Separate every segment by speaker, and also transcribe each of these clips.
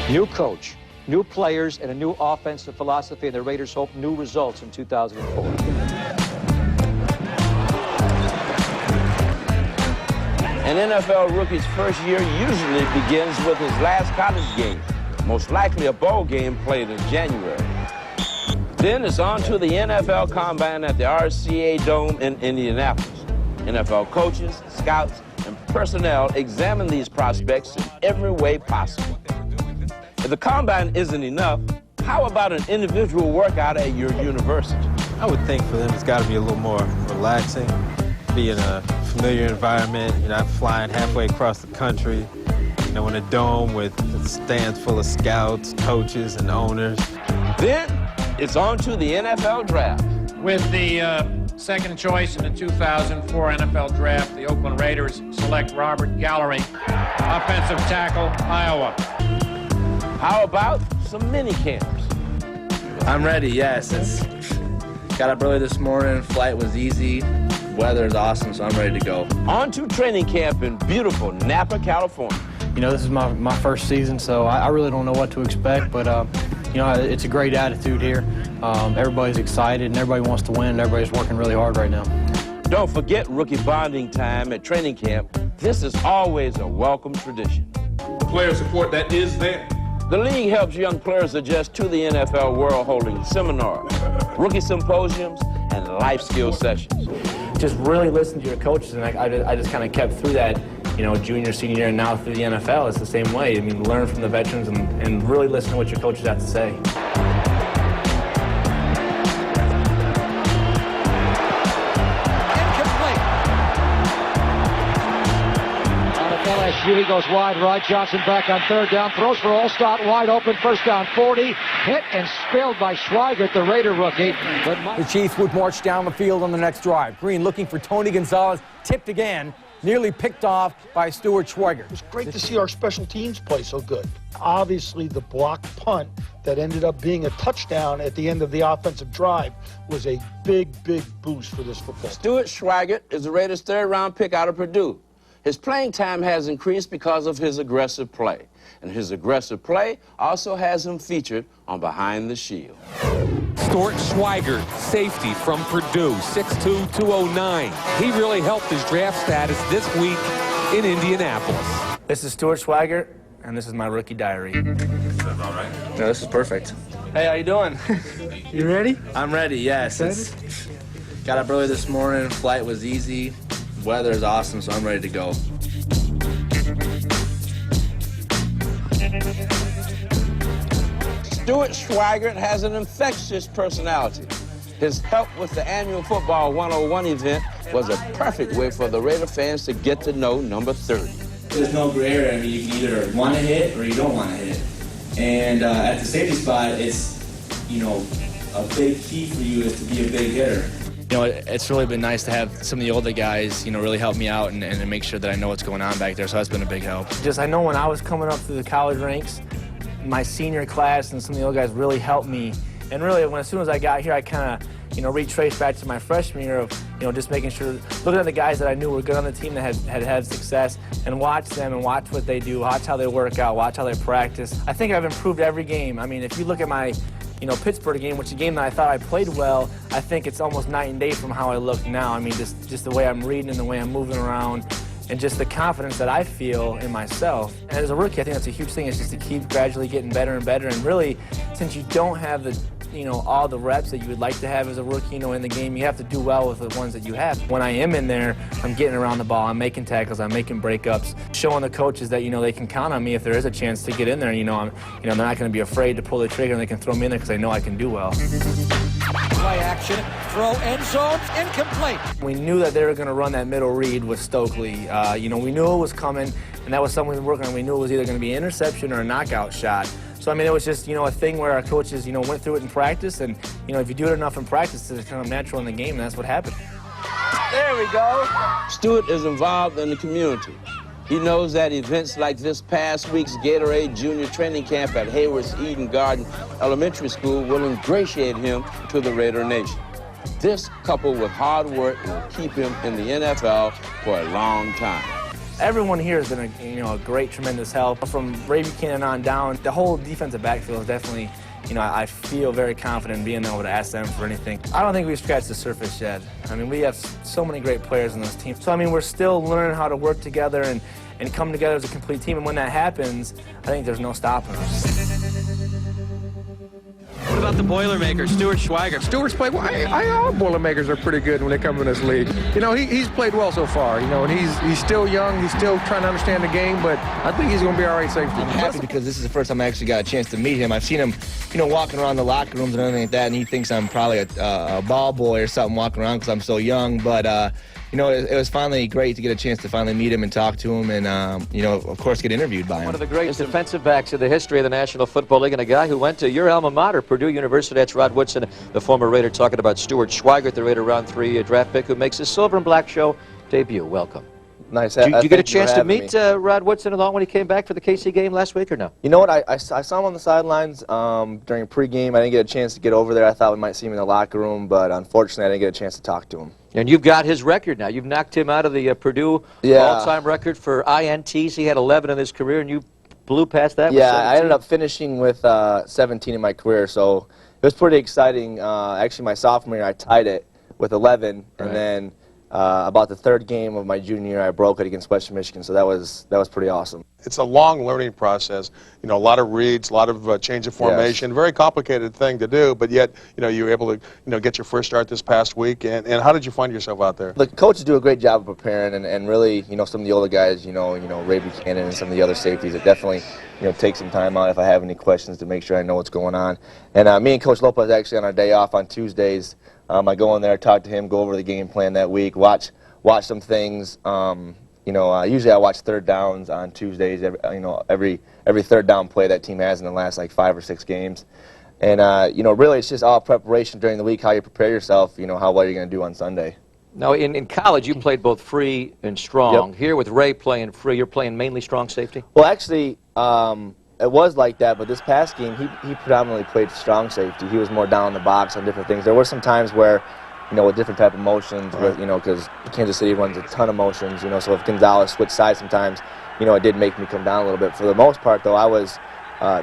Speaker 1: New coach, new players, and a new offensive philosophy, and the Raiders hope new results in 2004.
Speaker 2: An NFL rookie's first year usually begins with his last college game, most likely a bowl game played in January. Then it's on to the NFL Combine at the RCA Dome in Indianapolis. NFL coaches, scouts, and personnel examine these prospects in every way possible. If the Combine isn't enough, how about an individual workout at your university?
Speaker 3: I would think for them it's got to be a little more relaxing, be in a familiar environment. You're not flying halfway across the country, you know, in a dome with stands full of scouts, coaches, and owners.
Speaker 2: Then it's on to the NFL Draft.
Speaker 4: With the second choice in the 2004 NFL Draft, the Oakland Raiders select Robert Gallery, offensive tackle, Iowa.
Speaker 2: How about some mini camps?
Speaker 5: I'm ready, yes. Got up early this morning, flight was easy, weather is awesome, so I'm ready to go.
Speaker 2: On to training camp in beautiful Napa, California.
Speaker 6: You know, this is my first season, so I really don't know what to expect, but you know, it's a great attitude here. Everybody's excited and everybody wants to win. Everybody's working really hard right now.
Speaker 2: Don't forget rookie bonding time at training camp. This is always a welcome tradition.
Speaker 7: Player support that is there.
Speaker 2: The league helps young players adjust to the NFL world, holding seminars, rookie symposiums, and life skill sessions.
Speaker 5: Just really listen to your coaches, and I just kind of kept through that, you know, junior, senior year, and now through the NFL. It's the same way. I mean, learn from the veterans and really listen to what your coaches have to say.
Speaker 1: He goes wide right. Johnson back on third down. Throws for Olstott wide open. First down 40. Hit and spilled by Schweigert, the Raider rookie.
Speaker 8: The Chiefs would march down the field on the next drive. Green looking for Tony Gonzalez. Tipped again. Nearly picked off by Stuart Schweigert.
Speaker 9: It was great to see our special teams play so good. Obviously, the blocked punt that ended up being a touchdown at the end of the offensive drive was a big, big boost for this football.
Speaker 2: Stuart Schweigert is the Raiders' third-round pick out of Purdue. His playing time has increased because of his aggressive play. And his aggressive play also has him featured on Behind the Shield.
Speaker 10: Stuart Schweigert, safety from Purdue, 6'2", 209. He really helped his draft status this week in Indianapolis.
Speaker 5: This is Stuart Schweigert, and this is my rookie diary.
Speaker 7: Is that all right?
Speaker 5: No, this is perfect. Hey, how you doing?
Speaker 6: You ready?
Speaker 5: I'm ready, yes. Got up early this morning, flight was easy, weather is awesome, so I'm ready to go.
Speaker 2: Stuart Schweigert has an infectious personality. His help with the annual Football 101 event was a perfect way for the Raider fans to get to know number 30.
Speaker 5: There's no gray area. I mean, you can either want to hit or you don't want to hit. And at the safety spot, it's, you know, a big key for you is to be a big hitter. You know, it's really been nice to have some of the older guys, you know, really help me out and make sure that I know what's going on back there, so that's been a big help. Just, I know when I was coming up through the college ranks, my senior class and some of the older guys really helped me. And really, as soon as I got here, I kind of, you know, retraced back to my freshman year of, you know, just making sure, looking at the guys that I knew were good on the team that had success, and watch them and watch what they do, watch how they work out, watch how they practice. I think I've improved every game. I mean, if you look at my, you know, Pittsburgh game, which is a game that I thought I played well, I think it's almost night and day from how I look now. I mean, just the way I'm reading and the way I'm moving around, and just the confidence that I feel in myself. And as a rookie, I think that's a huge thing, is just to keep gradually getting better and better. And really, since you don't have the, you know, all the reps that you would like to have as a rookie, you know, in the game, you have to do well with the ones that you have. When I am in there, I'm getting around the ball, I'm making tackles, I'm making breakups, showing the coaches that, you know, they can count on me if there is a chance to get in there. You know, they're not going to be afraid to pull the trigger, and they can throw me in there because they know I can do well.
Speaker 8: Play action, throw, end zone, incomplete.
Speaker 5: We knew that they were going to run that middle read with Stokely. You know, we knew it was coming, and that was something we were working on. We knew it was either going to be an interception or a knockout shot. So, I mean, it was just, you know, a thing where our coaches, you know, went through it in practice, and, you know, if you do it enough in practice, it's kind of natural in the game, and that's what happened.
Speaker 2: There we go. Stuart is involved in the community. He knows that events like this past week's Gatorade Junior Training Camp at Hayward's Eden Garden Elementary School will ingratiate him to the Raider Nation. This, coupled with hard work, will keep him in the NFL for a long time.
Speaker 5: Everyone here has been a great, tremendous help. From Ray Buchanan on down, the whole defensive backfield is definitely, I feel very confident in being able to ask them for anything. I don't think we've scratched the surface yet. I mean, we have so many great players in this team. So, I mean, we're still learning how to work together and come together as a complete team. And when that happens, I think there's no stopping us.
Speaker 11: What about the Boilermakers, Stuart Schweigert?
Speaker 12: Stuart's played well. All Boilermakers are pretty good when they come in this league. He's played well so far, and he's still young. He's still trying to understand the game, but I think he's going to be all right safety.
Speaker 5: I'm happy because this is the first time I actually got a chance to meet him. I've seen him, walking around the locker rooms and everything like that, and he thinks I'm probably a ball boy or something walking around because I'm so young, but it was finally great to get a chance to finally meet him and talk to him and, of course, get interviewed by him.
Speaker 13: One of the great defensive backs in the history of the National Football League and a guy who went to your alma mater, Purdue University. That's Rod Woodson, the former Raider, talking about Stuart Schweigert, the Raider round 3 draft pick who makes his Silver and Black Show debut. Welcome.
Speaker 5: Nice.
Speaker 13: Did you get a chance to meet Rod Woodson along when he came back for the KC game last week or no?
Speaker 5: You know what? I saw him on the sidelines during pregame. I didn't get a chance to get over there. I thought we might see him in the locker room, but unfortunately I didn't get a chance to talk to him.
Speaker 13: And you've got his record now. You've knocked him out of the Purdue all-time record for INTs. He had 11 in his career, and you blew past that.
Speaker 5: Yeah, I ended up finishing with 17 in my career, so it was pretty exciting. Actually, my sophomore year, I tied it with 11, and then about the third game of my junior year, I broke it against Western Michigan, so that was pretty awesome.
Speaker 12: It's a long learning process. A lot of reads, a lot of change of formation. Very complicated thing to do, but yet, you were able to, get your first start this past week. And how did you find yourself out there?
Speaker 5: The coaches do a great job of preparing, and really, some of the older guys, Ray Buchanan and some of the other safeties, it definitely, take some time out if I have any questions to make sure I know what's going on. And me and Coach Lopez actually on our day off on Tuesdays, I go in there, talk to him, go over the game plan that week, watch some things. Usually I watch third downs on Tuesdays. Every third down play that team has in the last like 5 or 6 games, and really it's just all preparation during the week, how you prepare yourself. How well you're going to do on Sunday.
Speaker 13: Now, in college, you played both free and strong.
Speaker 5: Yep.
Speaker 13: Here with Ray playing free, you're playing mainly strong safety.
Speaker 5: Well, actually, it was like that, but this past game he predominantly played strong safety. He was more down in the box on different things. There were some times where, with different type of motions, because Kansas City runs a ton of motions, so if Gonzalez switched sides sometimes, it did make me come down a little bit. For the most part, though, I was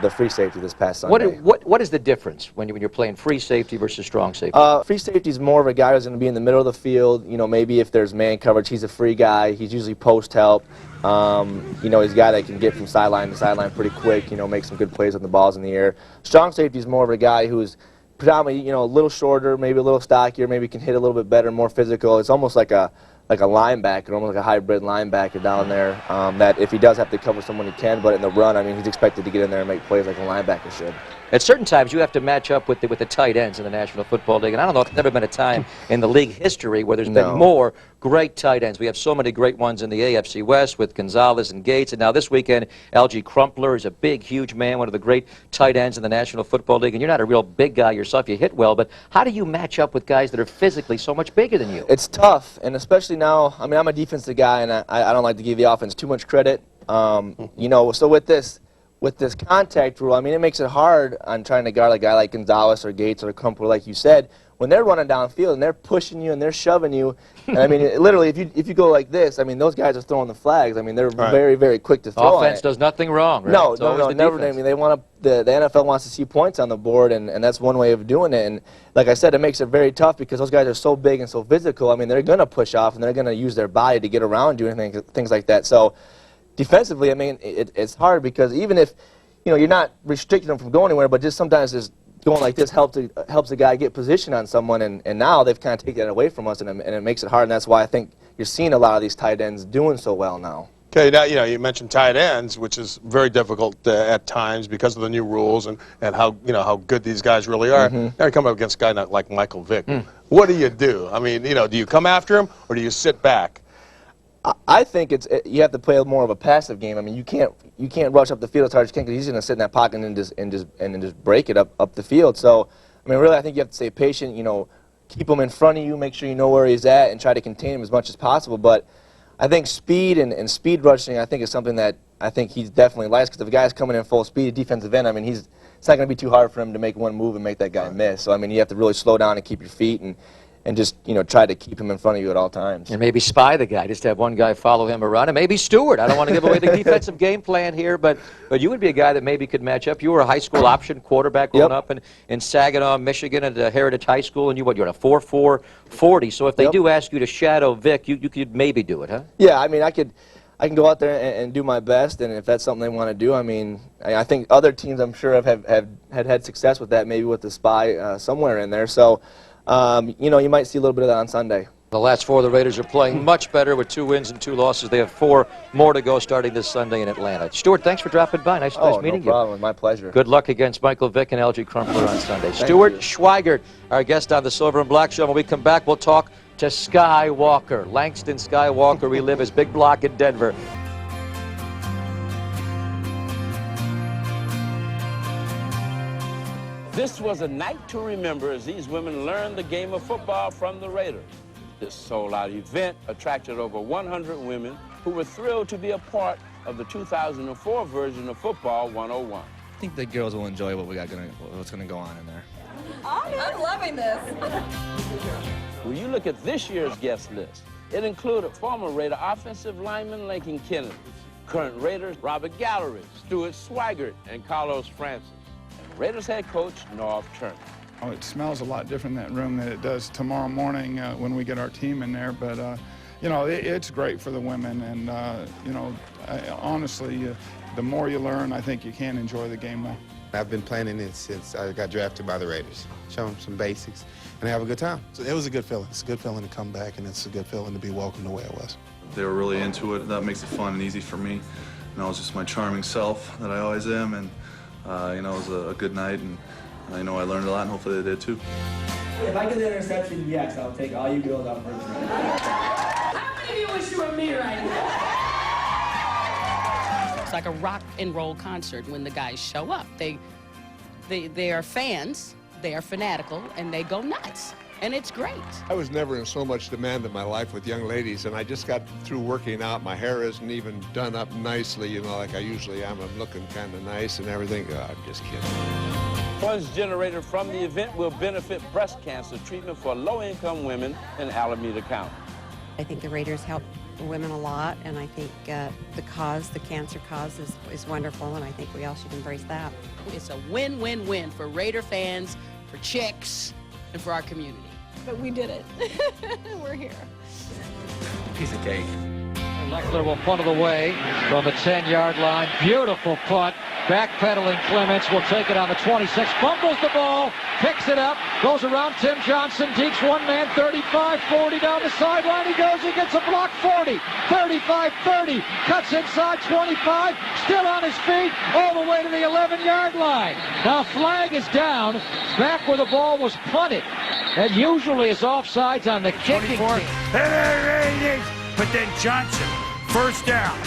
Speaker 5: the free safety this past Sunday.
Speaker 13: What is the difference when you're playing free safety versus strong safety?
Speaker 5: Free safety is more of a guy who's going to be in the middle of the field. Maybe if there's man coverage, he's a free guy. He's usually post help. He's a guy that can get from sideline to sideline pretty quick, make some good plays on the balls in the air. Strong safety is more of a guy who's predominantly, a little shorter, maybe a little stockier, maybe can hit a little bit better, more physical. It's almost like a linebacker, almost like a hybrid linebacker down there, that if he does have to cover someone, he can, but in the run, I mean, he's expected to get in there and make plays like a linebacker should.
Speaker 13: At certain times, you have to match up with the tight ends in the National Football League, and I don't know, there's never been a time in the league history where there's been more great tight ends. We have so many great ones in the AFC West with Gonzalez and Gates, and now this weekend, Algie Crumpler is a big, huge man, one of the great tight ends in the National Football League, and you're not a real big guy yourself. You hit well, but how do you match up with guys that are physically so much bigger than you?
Speaker 5: It's tough, and especially now, I mean, I'm a defensive guy, and I don't like to give the offense too much credit. So with this contact rule, I mean, it makes it hard on trying to guard a guy like Gonzalez or Gates or Crumpler, like you said, when they're running downfield and they're pushing you and they're shoving you. And I mean, literally, if you go like this, I mean, those guys are throwing the flags. I mean, they're very, very quick to throw.
Speaker 13: Offense does nothing wrong, right?
Speaker 5: No, never. I mean, they want to. The NFL wants to see points on the board, and that's one way of doing it. And like I said, it makes it very tough because those guys are so big and so physical. I mean, they're going to push off and they're going to use their body to get around, do anything, things like that. So defensively, I mean, it's hard because even if you're not restricting them from going anywhere, but just sometimes just going like this helps a guy get position on someone, and now they've kind of taken that away from us, and it makes it hard, and that's why I think you're seeing a lot of these tight ends doing so well now.
Speaker 12: Okay, now you mentioned tight ends, which is very difficult at times because of the new rules and how how good these guys really are. Now you come up against a guy like Michael Vick. What do? I mean, do you come after him or do you sit back?
Speaker 5: I think you have to play more of a passive game. I mean, you can't rush up the field as hard as you can because he's going to sit in that pocket and just break it up the field. So, I mean, really, I think you have to stay patient. Keep him in front of you, make sure you know where he's at, and try to contain him as much as possible. But I think speed and speed rushing, I think, is something that I think he's definitely likes because if a guy's coming in full speed, defensive end, I mean, it's not going to be too hard for him to make one move and make that guy miss. So, I mean, you have to really slow down and keep your feet and and just, you know, try to keep him in front of you at all times.
Speaker 13: And maybe spy the guy, just have one guy follow him around, and maybe Stuart. I don't want to give away the defensive game plan here, but you would be a guy that maybe could match up. You were a high school option quarterback growing up in Saginaw, Michigan at Heritage High School, and you're a 4.4 40. So if they do ask you to shadow Vic, you could maybe do it, huh?
Speaker 5: Yeah, I mean, I can go out there and do my best, and if that's something they want to do, I mean, I think other teams, I'm sure, have had success with that, maybe with the spy somewhere in there. So, you know, you might see a little bit of that on Sunday.
Speaker 13: The last 4 of the Raiders are playing much better with 2 wins and 2 losses. They have 4 more to go starting this Sunday in Atlanta. Stuart, thanks for dropping by. Nice meeting you.
Speaker 5: No problem. My pleasure.
Speaker 13: Good luck against Michael Vick and LG Crumpler on Sunday. Stuart Schweigert, our guest on the Silver and Black Show. When we come back, we'll talk to Skywalker. Langston Skywalker, we live his big block in Denver.
Speaker 2: This was a night to remember as these women learned the game of football from the Raiders. This sold-out event attracted over 100 women who were thrilled to be a part of the 2004 version of Football 101.
Speaker 14: I think the girls will enjoy what's going to go on in there.
Speaker 15: I'm loving this.
Speaker 2: When you look at this year's guest list, it included former Raider offensive lineman Lincoln Kennedy, current Raiders Robert Gallery, Stuart Schweigert, and Carlos Francis, and Raiders head coach Norv Turner.
Speaker 16: Oh, it smells a lot different in that room than it does tomorrow morning when we get our team in there. But, you know, it's great for the women. And, you know, honestly, the more you learn, I think you can enjoy the game more.
Speaker 17: I've been planning it since I got drafted by the Raiders. Show them some basics and have a good time.
Speaker 18: So it was a good feeling. It's a good feeling to come back, and it's a good feeling to be welcomed the way it was.
Speaker 19: They were really into it. That makes it fun and easy for me. And I was just my charming self that I always am. And, you know, it was a good night. And I know I learned a lot, and hopefully they did too.
Speaker 5: If I get the interception, yes, I'll take all you girls out first round.
Speaker 15: How many of you wish you were me right now?
Speaker 20: It's like a rock and roll concert when the guys show up. They are fans, they are fanatical, and they go nuts. And it's great.
Speaker 21: I was never in so much demand in my life with young ladies, and I just got through working out. My hair isn't even done up nicely, you know, like I usually am. I'm looking kind of nice and everything. Oh, I'm just kidding.
Speaker 2: Funds generated from the event will benefit breast cancer treatment for low-income women in Alameda County.
Speaker 22: I think the Raiders help women a lot, and I think the cancer cause is wonderful, and I think we all should embrace that.
Speaker 20: It's a win-win-win for Raider fans, for chicks, and for our community.
Speaker 15: But we did it. We're here.
Speaker 14: Piece of cake.
Speaker 1: Leckler will punt it away from the 10-yard line. Beautiful punt. Backpedaling Clements will take it on the 26. Fumbles the ball. Picks it up. Goes around Tim Johnson. Dekes one man. 35, 40 down the sideline. He goes. He gets a block. 40, 35, 30. Cuts inside 25. Still on his feet. All the way to the 11-yard line. Now flag is down. Back where the ball was punted. And usually is offsides on the kicking team.
Speaker 23: But then Johnson, first down.